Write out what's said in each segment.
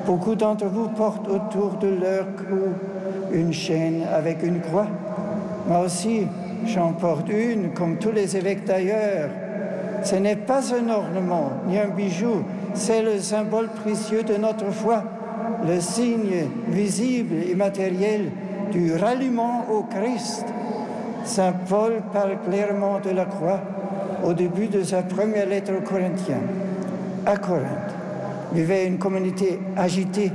Beaucoup d'entre vous portent autour de leur cou une chaîne avec une croix. Moi aussi, j'en porte une, comme tous les évêques d'ailleurs. Ce n'est pas un ornement, ni un bijou, c'est le symbole précieux de notre foi, le signe visible et matériel du ralliement au Christ. Saint Paul parle clairement de la croix au début de sa première lettre aux Corinthiens. À Corinthe, vivait une communauté agitée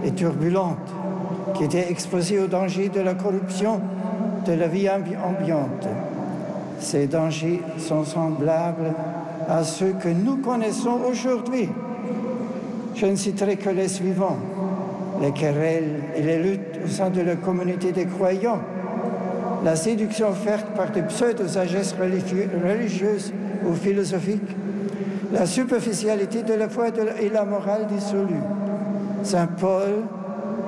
et turbulente qui était exposée aux dangers de la corruption de la vie ambiante. Ces dangers sont semblables à ceux que nous connaissons aujourd'hui. Je ne citerai que les suivants: les querelles et les luttes au sein de la communauté des croyants, la séduction offerte par des pseudo-sagesses religieuses ou philosophiques, la superficialité de la foi et la morale dissolue. Saint Paul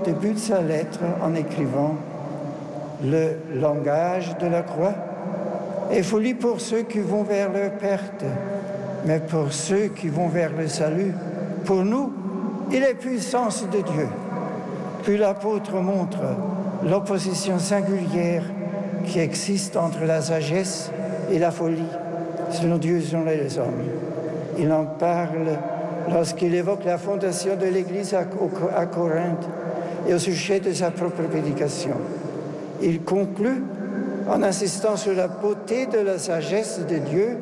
débute sa lettre en écrivant: le langage de la croix est folie pour ceux qui vont vers leur perte, mais pour ceux qui vont vers le salut, pour nous, il est puissance de Dieu. Puis l'apôtre montre l'opposition singulière qui existe entre la sagesse et la folie, selon Dieu et selon les hommes. Il en parle lorsqu'il évoque la fondation de l'Église à Corinthe et au sujet de sa propre prédication. Il conclut en insistant sur la beauté de la sagesse de Dieu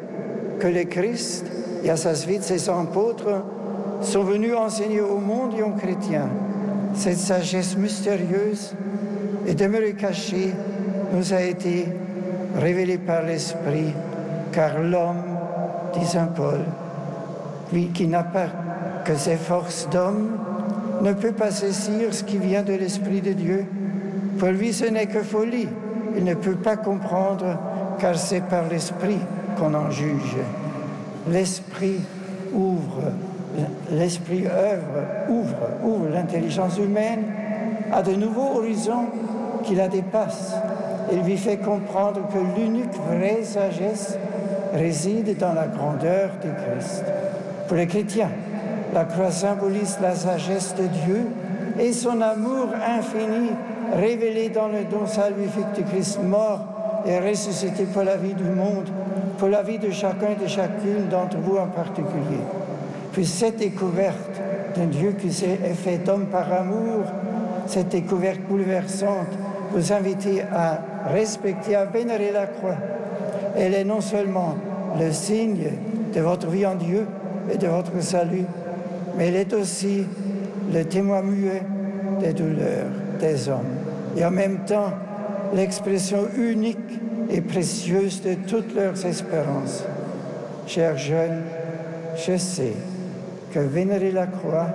que le Christ et à sa suite ses apôtres sont venus enseigner au monde et aux chrétiens. Cette sagesse mystérieuse et demeurée cachée nous a été révélée par l'Esprit, car l'homme, dit saint Paul, lui qui n'a pas que ses forces d'homme, ne peut pas saisir ce qui vient de l'Esprit de Dieu. Pour lui, ce n'est que folie. Il ne peut pas comprendre, car c'est par l'Esprit qu'on en juge. L'Esprit ouvre l'intelligence humaine à de nouveaux horizons qui la dépassent. Il lui fait comprendre que l'unique vraie sagesse réside dans la grandeur du Christ. Pour les chrétiens, la croix symbolise la sagesse de Dieu et son amour infini révélé dans le don salvifique du Christ mort et ressuscité pour la vie du monde, pour la vie de chacun et de chacune d'entre vous en particulier. Puis cette découverte d'un Dieu qui s'est fait d'homme par amour, cette découverte bouleversante, vous invite à respecter, à vénérer la croix. Elle est non seulement le signe de votre vie en Dieu et de votre salut, mais elle est aussi le témoin muet des douleurs des hommes. Et en même temps, l'expression unique et précieuse de toutes leurs espérances. Chers jeunes, je sais que vénérer la croix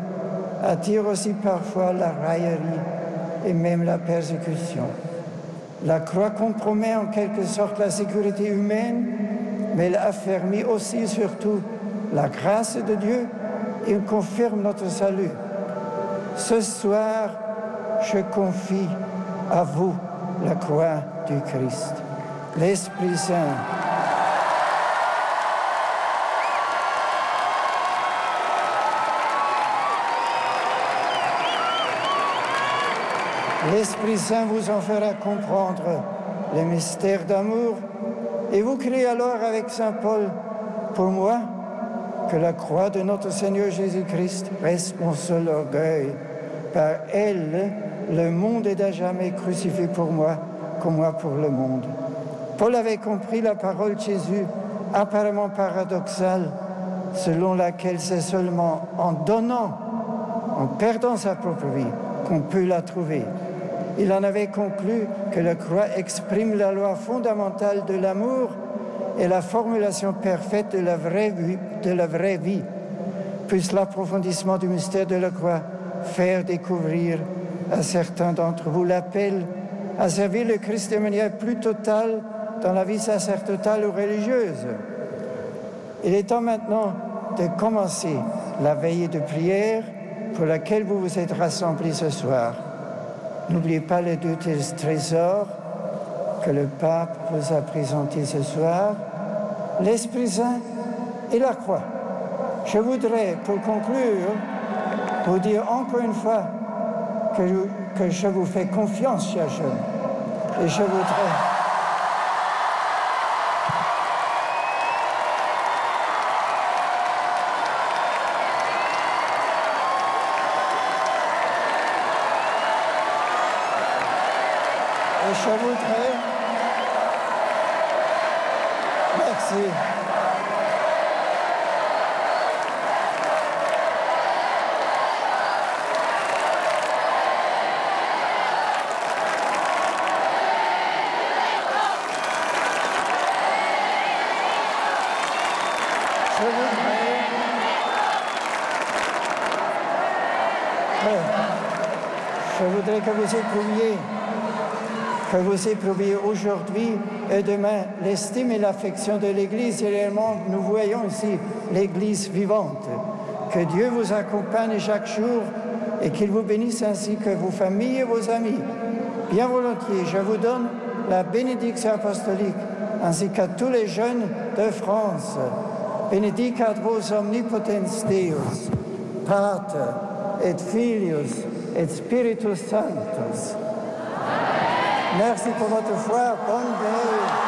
attire aussi parfois la raillerie et même la persécution. La croix compromet en quelque sorte la sécurité humaine, mais elle affermit aussi et surtout la grâce de Dieu et confirme notre salut. Ce soir, je confie à vous la croix du Christ. L'Esprit Saint L'Esprit Saint vous en fera comprendre les mystères d'amour et vous criez alors avec saint Paul: pour moi, que la croix de notre Seigneur Jésus-Christ reste mon seul orgueil. Par elle, le monde est à jamais crucifié pour moi, comme moi pour le monde. Paul avait compris la parole de Jésus, apparemment paradoxale, selon laquelle c'est seulement en donnant, en perdant sa propre vie, qu'on peut la trouver. Il en avait conclu que la croix exprime la loi fondamentale de l'amour et la formulation parfaite de la vraie vie. Puisse l'approfondissement du mystère de la croix faire découvrir à certains d'entre vous l'appel à servir le Christ de manière plus totale dans la vie sacerdotale ou religieuse. Il est temps maintenant de commencer la veillée de prière pour laquelle vous vous êtes rassemblés ce soir. N'oubliez pas les deux trésors que le pape vous a présentés ce soir, l'Esprit Saint et la croix. Je voudrais, pour conclure, pour dire encore une fois que je vous fais confiance, chers jeunes. Et je voudrais... Et je voudrais... Merci. Je voudrais que vous éprouviez aujourd'hui et demain l'estime et l'affection de l'Église. Et réellement, nous voyons ici l'Église vivante. Que Dieu vous accompagne chaque jour et qu'il vous bénisse ainsi que vos familles et vos amis. Bien volontiers, je vous donne la bénédiction apostolique ainsi qu'à tous les jeunes de France. Benedicat vos omnipotens Deus, Pater et Filius et Spiritus Sanctus. Merci pour votre foi. Bonne veille.